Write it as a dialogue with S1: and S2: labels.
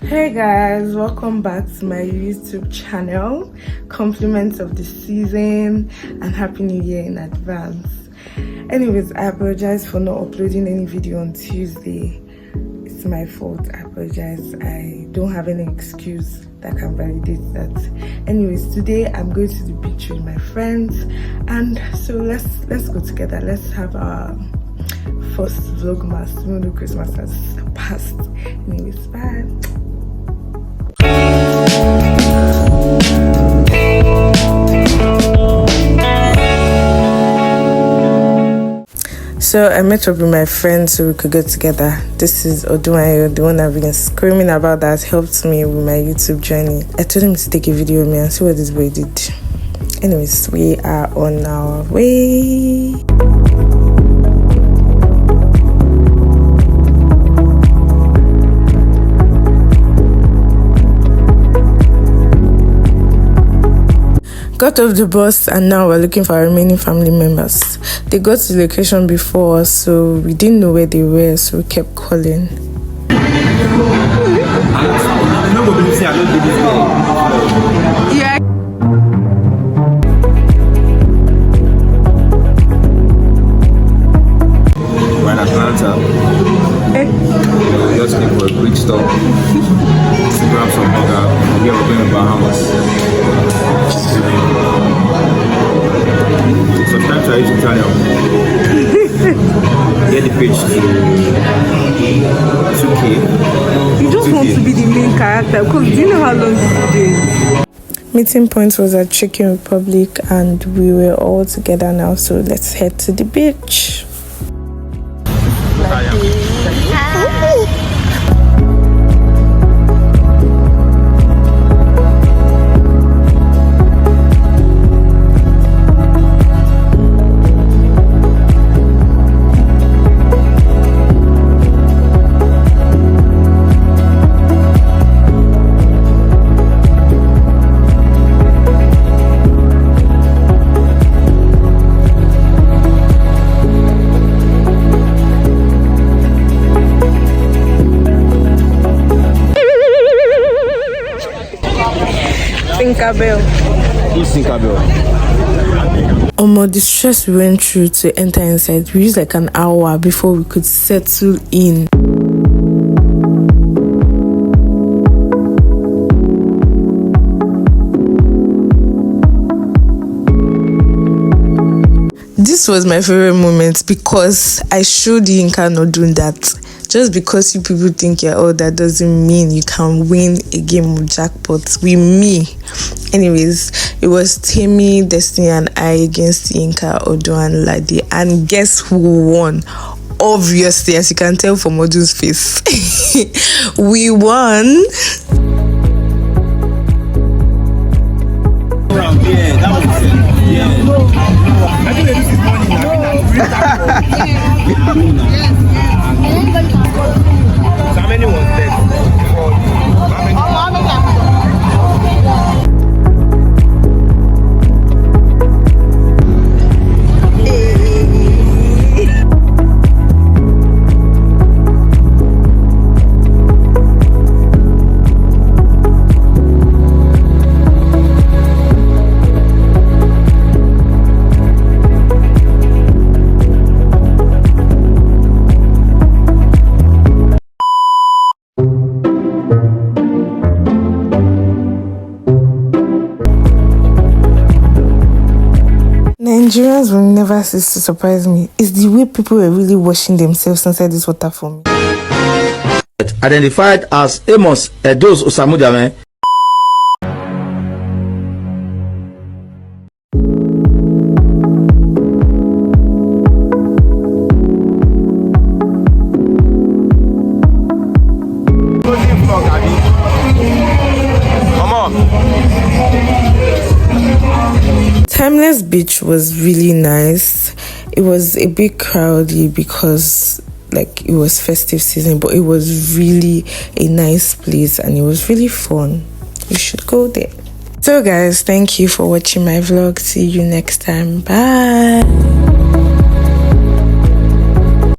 S1: Hey guys, welcome back to my YouTube channel. Compliments of the season and happy new year in advance. Anyways, I apologize for not uploading any video on Tuesday. It's my fault. I apologize. I don't have any excuse that can validate that. Anyways, today I'm going to the beach with my friends, and so let's go together. Let's have our first vlogmas, even though Christmas has passed. Anyways, bye. So I met up with my friends so we could get together. This is Odunayo, the one I've been screaming about that helped me with my YouTube journey. I told him to take a video of me and see what this boy did. Anyways, we are on our way. Got off the bus and now we're looking for our remaining family members. They got to the location before us, so we didn't know where they were, so we kept calling. Yeah.
S2: We're in Atlanta. Just came for a quick stop. Grab some burger. We are going to Bahamas. Sometimes I use Italian. Get the page to 2K.
S1: You just 2K. Want to be the main character because do you know how long this is? Meeting point was at Chicken Republic and we were all together now, so let's head to the beach. Tinkerbell.
S2: Who's Tinkerbell?
S1: The stress we went through to enter inside, we used like an hour before we could settle in. This was my favorite moment because I showed Yinka not doing that. Just because you people think you're old, that doesn't mean you can win a game of jackpot with me. Anyways, it was Timmy, Destiny, and I against Yinka, Odo, and Ladi. And guess who won? Obviously, as you can tell from Odu's face, we won.
S2: Yeah, that was it. Yeah. I think this is money now. So how many was there?
S1: Nigerians will never cease to surprise me. It's the way people were really washing themselves inside this water for me.
S3: Identified as Amos Edos Osamudame.
S1: Timeless Beach was really nice. It was a bit crowded because like it was festive season, but it was really a nice place and it was really fun. You should go there. So guys, thank you for watching my vlog. See you next time. Bye.